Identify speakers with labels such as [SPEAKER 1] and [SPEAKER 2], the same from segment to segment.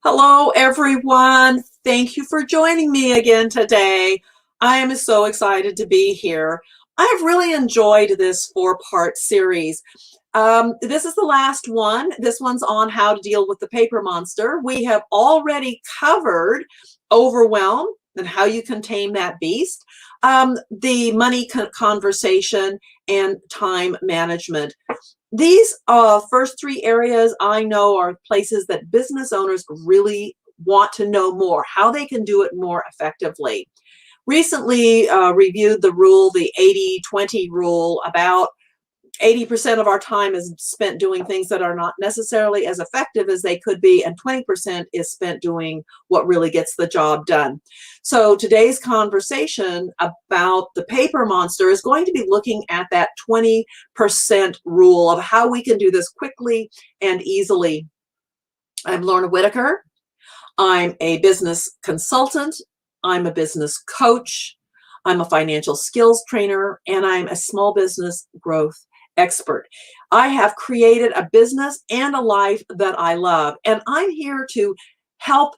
[SPEAKER 1] Hello, everyone. Thank you for joining me again today. I am so excited to be here. I've really enjoyed this four-part series. This is the last one. This one's on how to deal with the paper monster. We have already covered overwhelm and how you can tame that beast, the money conversation, and time management. These first three areas I know are places that business owners really want to know more, how they can do it more effectively. Recently reviewed the rule, the 80-20 rule, about 80% of our time is spent doing things that are not necessarily as effective as they could be, and 20% is spent doing what really gets the job done. So today's conversation about the paper monster is going to be looking at that 20% rule of how we can do this quickly and easily. I'm Lorna Whitaker. I'm a business consultant. I'm a business coach. I'm a financial skills trainer, and I'm a small business growth expert. I have created a business and a life that I love, and I'm here to help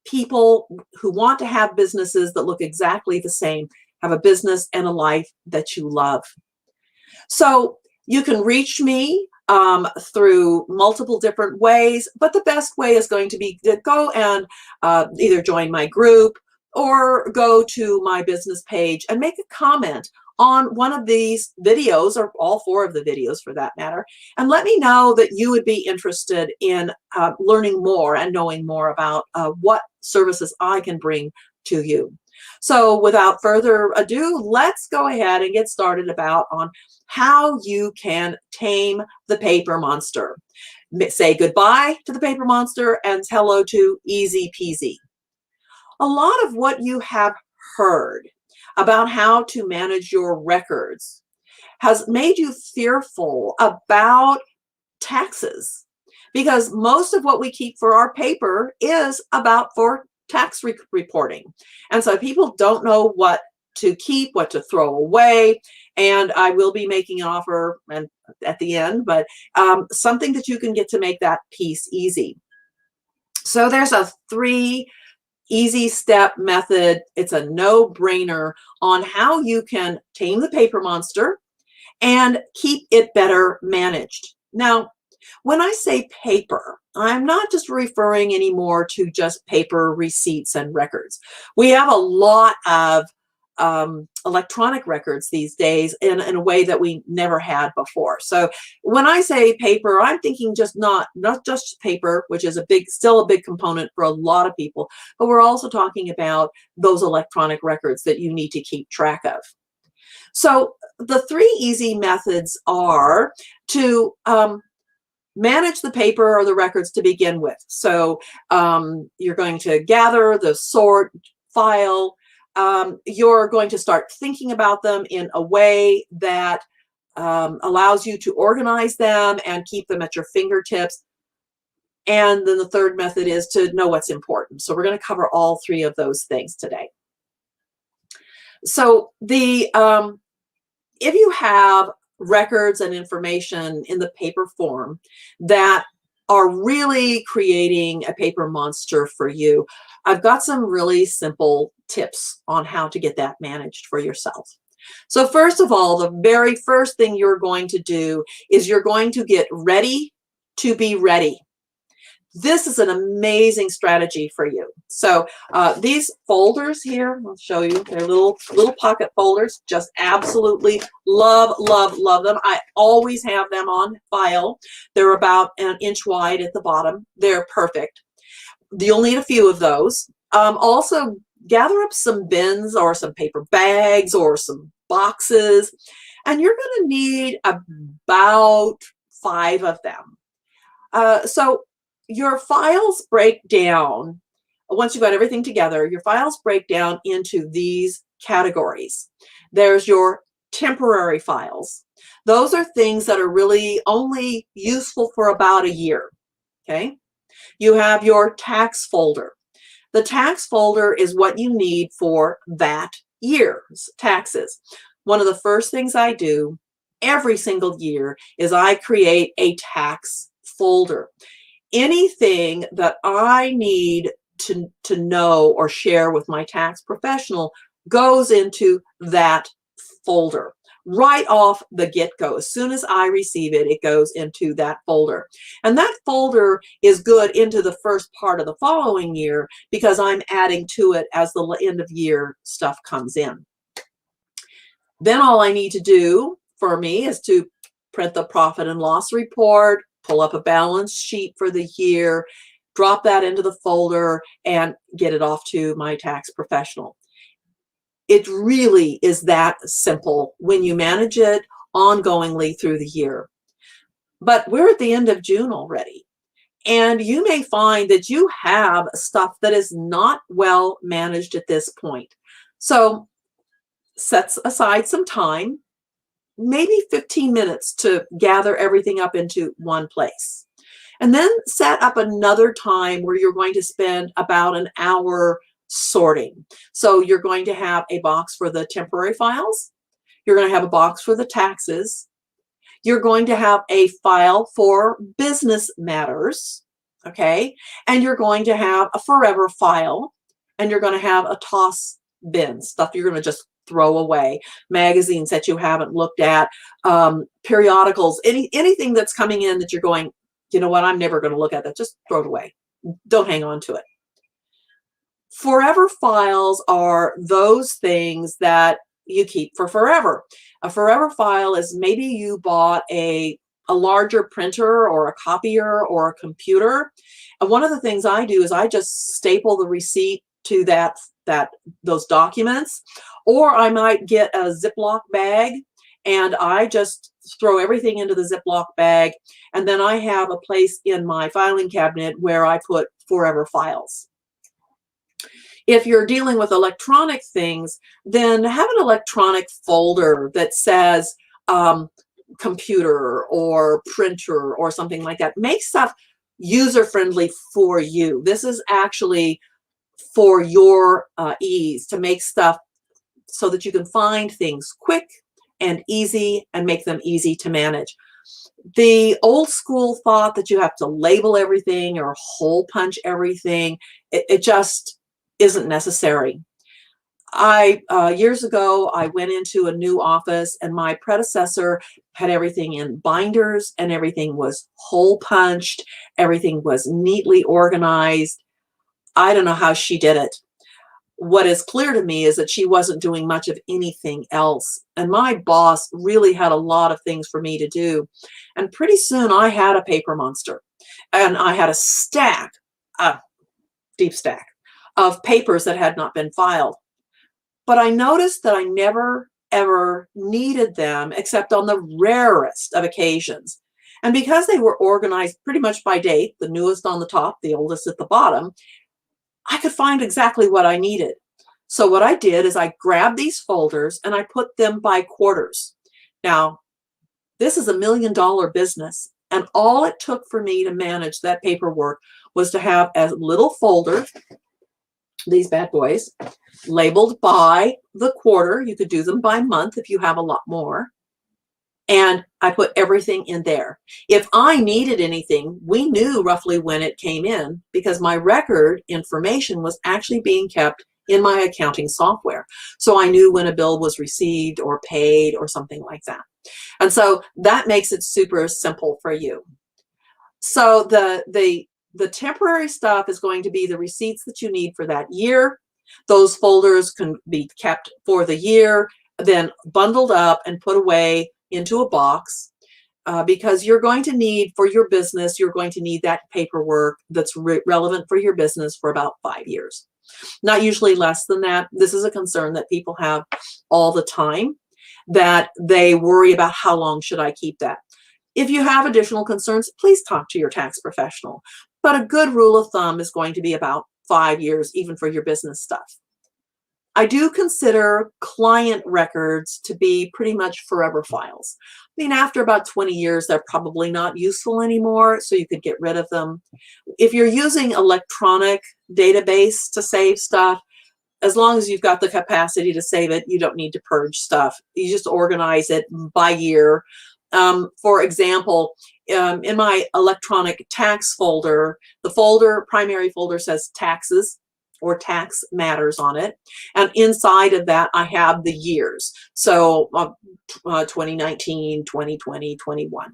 [SPEAKER 1] people who want to have businesses that look exactly the same, have a business and a life that you love. So you can reach me through multiple different ways, but the best way is going to be to go and either join my group or go to my business page and make a comment on one of these videos, or all four of the videos for that matter, and let me know that you would be interested in learning more and knowing more about what services I can bring to you. So without further ado, let's go ahead and get started on how you can tame the paper monster. Say goodbye to the paper monster and hello to easy peasy. A lot of what you have heard about how to manage your records has made you fearful about taxes, because most of what we keep for our paper is about for tax reporting. And so people don't know what to keep, what to throw away. And I will be making an offer at the end, but something that you can get to make that piece easy. So there's a 3 easy step method. It's a no-brainer on how you can tame the paper monster and keep it better managed. Now, when I say paper, I'm not just referring anymore to just paper receipts and records. We have a lot of electronic records these days in a way that we never had before. So when I say paper, I'm thinking just not just paper, which is still a big component for a lot of people, but we're also talking about those electronic records that you need to keep track of. So the 3 easy methods are to manage the paper or the records to begin with. So you're going to gather, sort, file. You're going to start thinking about them in a way that allows you to organize them and keep them at your fingertips. And then the third method is to know what's important. So we're going to cover all 3 of those things today. So if you have records and information in the paper form that are really creating a paper monster for you, I've got some really simple tips on how to get that managed for yourself. So first of all, the very first thing you're going to do is you're going to get ready to be ready. This is an amazing strategy for you. So these folders here, I'll show you, they're little pocket folders. Just absolutely love, love, love them. I always have them on file. They're about 1 inch wide at the bottom. They're perfect. You'll need a few of those. Also, gather up some bins or some paper bags or some boxes, and you're going to need about 5 of them. So your files break down, once you've got everything together, your files break down into these categories. There's your temporary files. Those are things that are really only useful for about a year, okay? You have your tax folder. The tax folder is what you need for that year's taxes. One of the first things I do every single year is I create a tax folder. anything that I need to know or share with my tax professional goes into that folder right off the get-go. As soon as I receive it, it goes into that folder. And that folder is good into the first part of the following year because I'm adding to it as the end of year stuff comes in. Then all I need to do for me is to print the profit and loss report, pull up a balance sheet for the year, drop that into the folder, and get it off to my tax professional. It really is that simple when you manage it ongoingly through the year. But we're at the end of June already, and you may find that you have stuff that is not well managed at this point. So set aside some time, maybe 15 minutes, to gather everything up into one place. And then set up another time where you're going to spend about an hour sorting. So you're going to have a box for the temporary files. You're going to have a box for the taxes. You're going to have a file for business matters, okay? And you're going to have a forever file, and you're going to have a toss bin, stuff you're going to just throw away, magazines that you haven't looked at, periodicals, anything that's coming in that you're going, you know what, I'm never going to look at that, just throw it away. Don't hang on to it. Forever files are those things that you keep for forever. A forever file is maybe you bought a larger printer or a copier or a computer. And one of the things I do is I just staple the receipt to those documents, or I might get a Ziploc bag and I just throw everything into the Ziploc bag, and then I have a place in my filing cabinet where I put forever files. If you're dealing with electronic things, then have an electronic folder that says computer or printer or something like that. Make stuff user-friendly for you. This is actually for your ease, to make stuff so that you can find things quick and easy and make them easy to manage. The old school thought that you have to label everything or hole punch everything, it just isn't necessary. Years ago, I went into a new office and my predecessor had everything in binders and everything was hole punched. Everything was neatly organized. I don't know how she did it. What is clear to me is that she wasn't doing much of anything else. And my boss really had a lot of things for me to do. And pretty soon I had a paper monster. And I had a stack, a deep stack, of papers that had not been filed. But I noticed that I never, ever needed them except on the rarest of occasions. And because they were organized pretty much by date, the newest on the top, the oldest at the bottom, I could find exactly what I needed. So what I did is I grabbed these folders and I put them by quarters. Now, this is $1 million business, and all it took for me to manage that paperwork was to have a little folder, these bad boys, labeled by the quarter. You could do them by month if you have a lot more. And I put everything in there. If I needed anything, we knew roughly when it came in because my record information was actually being kept in my accounting software. So I knew when a bill was received or paid or something like that. And so that makes it super simple for you. So the temporary stuff is going to be the receipts that you need for that year. Those folders can be kept for the year, then bundled up and put away into a box because you're going to need, for your business, you're going to need that paperwork that's relevant for your business for about 5 years. Not usually less than that. This is a concern that people have all the time, that they worry about how long should I keep that. If you have additional concerns, please talk to your tax professional. But a good rule of thumb is going to be about 5 years, even for your business stuff. I do consider client records to be pretty much forever files. I mean, after about 20 years, they're probably not useful anymore, so you could get rid of them. If you're using electronic database to save stuff, as long as you've got the capacity to save it, you don't need to purge stuff. You just organize it by year. For example, In my electronic tax folder, the primary folder says taxes or tax matters on it. And inside of that, I have the years. So 2019, 2020, 21.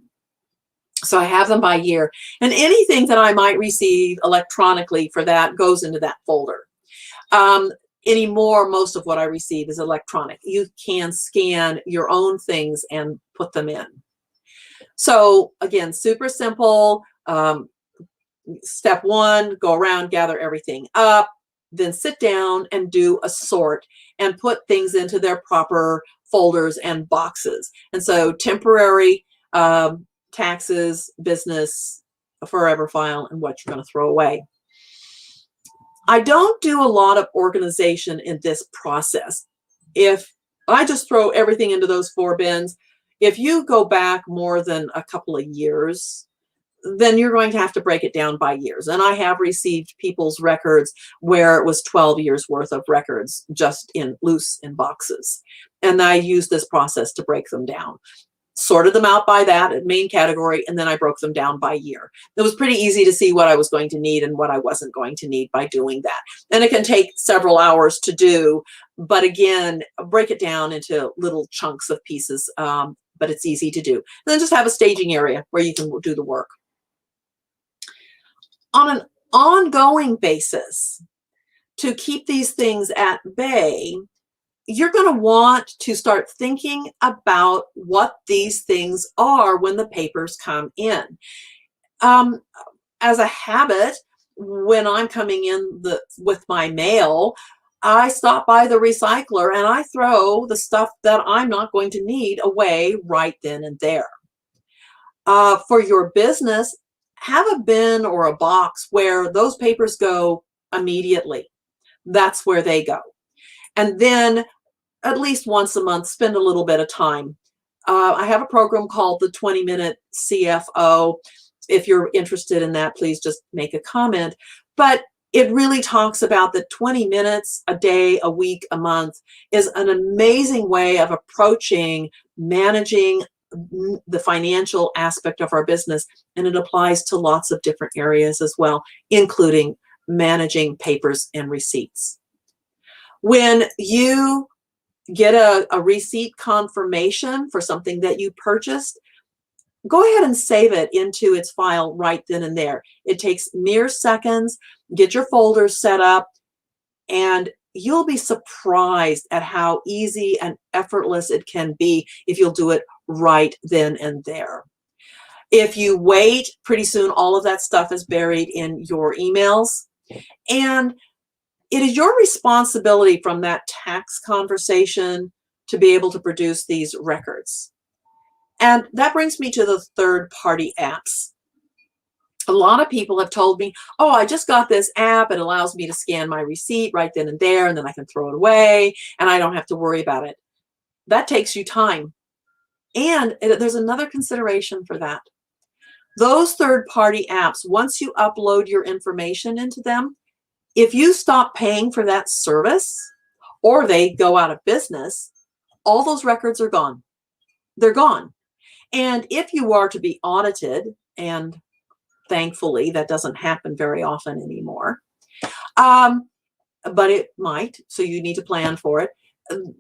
[SPEAKER 1] So I have them by year. And anything that I might receive electronically for that goes into that folder. Anymore, most of what I receive is electronic. You can scan your own things and put them in. So again, super simple. Step one, go around, gather everything up, then sit down and do a sort and put things into their proper folders and boxes. And so temporary, taxes, business, a forever file, and what you're going to throw away. I don't do a lot of organization in this process. If I just throw everything into those 4 bins, if you go back more than a couple of years, then you're going to have to break it down by years. And I have received people's records where it was 12 years worth of records just loose in boxes. And I used this process to break them down. Sorted them out by that main category, and then I broke them down by year. It was pretty easy to see what I was going to need and what I wasn't going to need by doing that. And it can take several hours to do, but again, break it down into little chunks of pieces, but it's easy to do. And then just have a staging area where you can do the work. On an ongoing basis, to keep these things at bay, you're going to want to start thinking about what these things are when the papers come in. As a habit, when I'm coming in with my mail, I stop by the recycler and I throw the stuff that I'm not going to need away right then and there. For your business, have a bin or a box where those papers go immediately. That's where they go. And then at least once a month, spend a little bit of time. I have a program called the 20-Minute CFO. If you're interested in that, please just make a comment. But it really talks about that 20 minutes a day, a week, a month is an amazing way of approaching managing the financial aspect of our business. And it applies to lots of different areas as well, including managing papers and receipts. When you get a receipt confirmation for something that you purchased, go ahead and save it into its file right then and there. It takes mere seconds. Get your folders set up, and you'll be surprised at how easy and effortless it can be if you'll do it right then and there. If you wait, pretty soon all of that stuff is buried in your emails. And it is your responsibility from that tax conversation to be able to produce these records. And that brings me to the third-party apps. A lot of people have told me, oh, I just got this app. It allows me to scan my receipt right then and there, and then I can throw it away, and I don't have to worry about it. That takes you time. And there's another consideration for that. Those third-party apps, once you upload your information into them, if you stop paying for that service or they go out of business, all those records are gone. They're gone. And if you are to be audited, and thankfully that doesn't happen very often anymore, but it might, so you need to plan for it.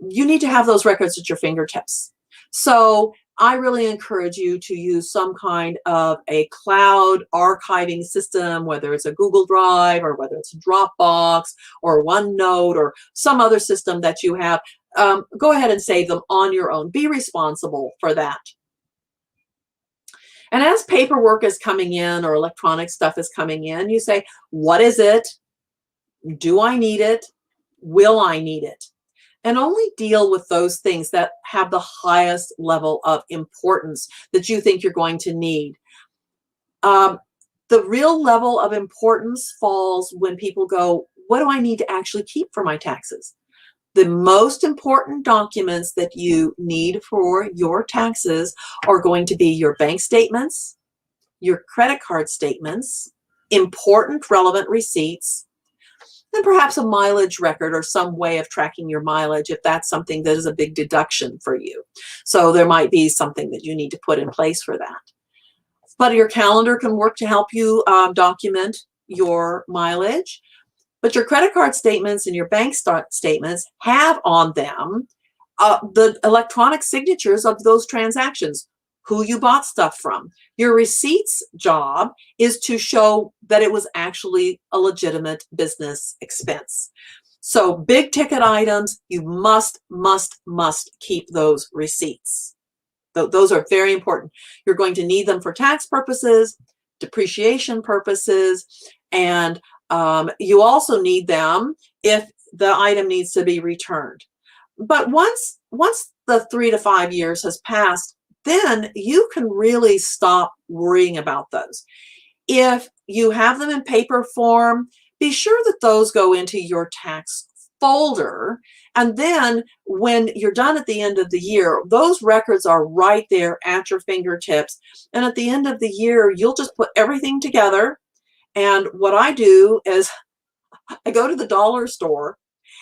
[SPEAKER 1] You need to have those records at your fingertips. So I really encourage you to use some kind of a cloud archiving system, whether it's a Google Drive or whether it's a Dropbox or OneNote or some other system that you have. Go ahead and save them on your own. Be responsible for that. And as paperwork is coming in or electronic stuff is coming in, you say, what is it? Do I need it? Will I need it? And only deal with those things that have the highest level of importance that you think you're going to need. The real level of importance falls when people go, what do I need to actually keep for my taxes? The most important documents that you need for your taxes are going to be your bank statements, your credit card statements, important relevant receipts, and perhaps a mileage record or some way of tracking your mileage if that's something that is a big deduction for you. So there might be something that you need to put in place for that. But your calendar can work to help you document your mileage. But your credit card statements and your bank statements have on them the electronic signatures of those transactions, who you bought stuff from. Your receipts job is to show that it was actually a legitimate business expense. So big ticket items, you must keep those receipts. Those are very important. You're going to need them for tax purposes, depreciation purposes, and you also need them if the item needs to be returned. But once the 3 to 5 years has passed, then you can really stop worrying about those. If you have them in paper form, be sure that those go into your tax folder. And then when you're done at the end of the year, those records are right there at your fingertips. And at the end of the year, you'll just put everything together. And what I do is I go to the dollar store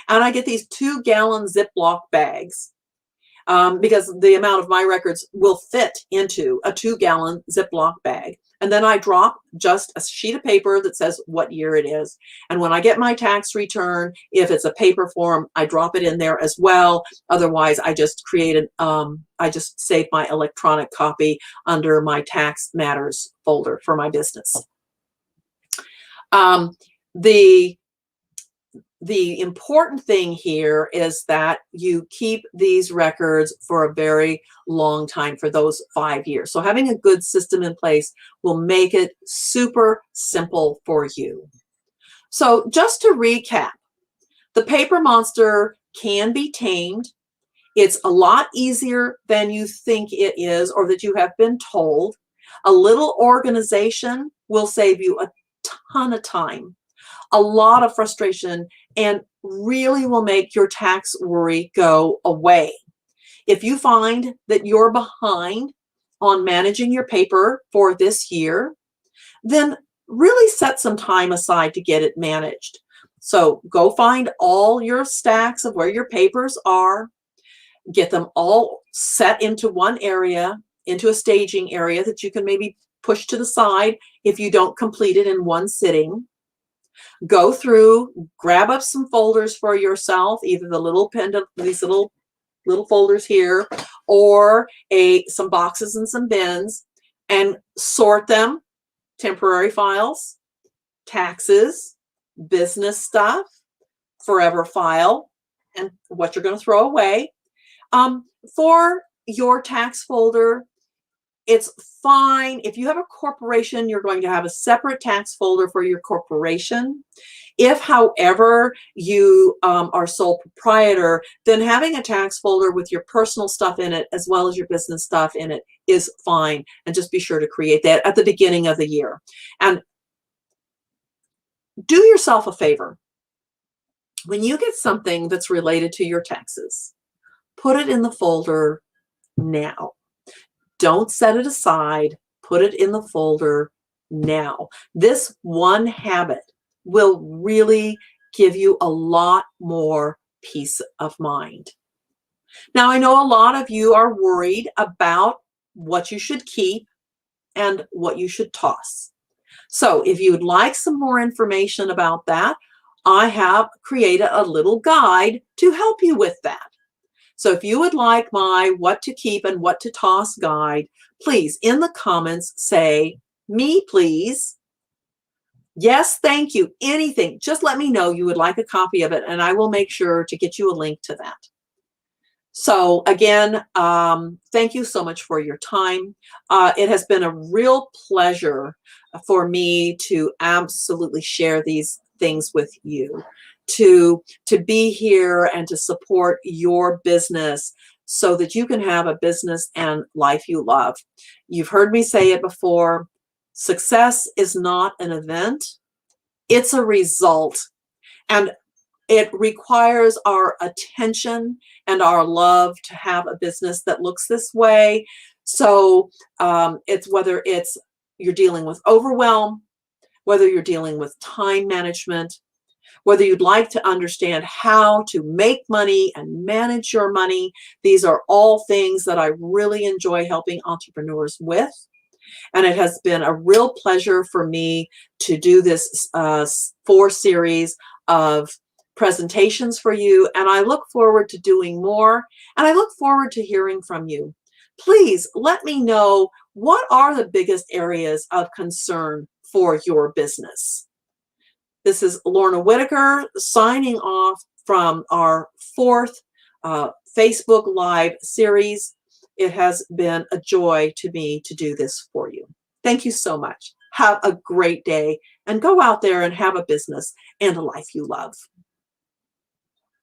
[SPEAKER 1] and I get these 2-gallon Ziploc bags because the amount of my records will fit into a 2-gallon Ziploc bag. And then I drop just a sheet of paper that says what year it is. And when I get my tax return, if it's a paper form, I drop it in there as well. Otherwise, I just I just save my electronic copy under my tax matters folder for my business. The important thing here is that you keep these records for a very long time, for those 5 years. So having a good system in place will make it super simple for you. So just to recap, the paper monster can be tamed. It's a lot easier than you think it is or that you have been told. A little organization will save you a ton of time, a lot of frustration, and really will make your tax worry go away. If you find that you're behind on managing your paper for this year, then really set some time aside to get it managed. So go find all your stacks of where your papers are, get them all set into one area, into a staging area that you can maybe push to the side if you don't complete it in one sitting. Go through, grab up some folders for yourself, either the little these little folders here, or some boxes and some bins, and sort them: temporary files, taxes, business stuff, forever file, and what you're going to throw away. For your tax folder, it's fine. If you have a corporation, you're going to have a separate tax folder for your corporation. If, however, you are sole proprietor, then having a tax folder with your personal stuff in it as well as your business stuff in it is fine. And just be sure to create that at the beginning of the year. And do yourself a favor. When you get something that's related to your taxes, put it in the folder now. Don't set it aside. Put it in the folder now. This one habit will really give you a lot more peace of mind. Now, I know a lot of you are worried about what you should keep and what you should toss. So if you would like some more information about that, I have created a little guide to help you with that. So if you would like my what to keep and what to toss guide, please in the comments say, "Me, please." Yes, thank you. Anything. Just let me know you would like a copy of it, and I will make sure to get you a link to that. So again, thank you so much for your time. It has been a real pleasure for me to absolutely share these things with you, to be here and to support your business so that you can have a business and life you love. You've heard me say it before. Success is not an event. It's a result. And it requires our attention and our love to have a business that looks this way. So it's whether you're dealing with overwhelm, whether you're dealing with time management, whether you'd like to understand how to make money and manage your money. These are all things that I really enjoy helping entrepreneurs with. And it has been a real pleasure for me to do this 4 series of presentations for you. And I look forward to doing more. And I look forward to hearing from you. Please let me know, what are the biggest areas of concern for your business? This is Lorna Whitaker signing off from our 4th Facebook Live series. It has been a joy to me to do this for you. Thank you so much. Have a great day and go out there and have a business and a life you love.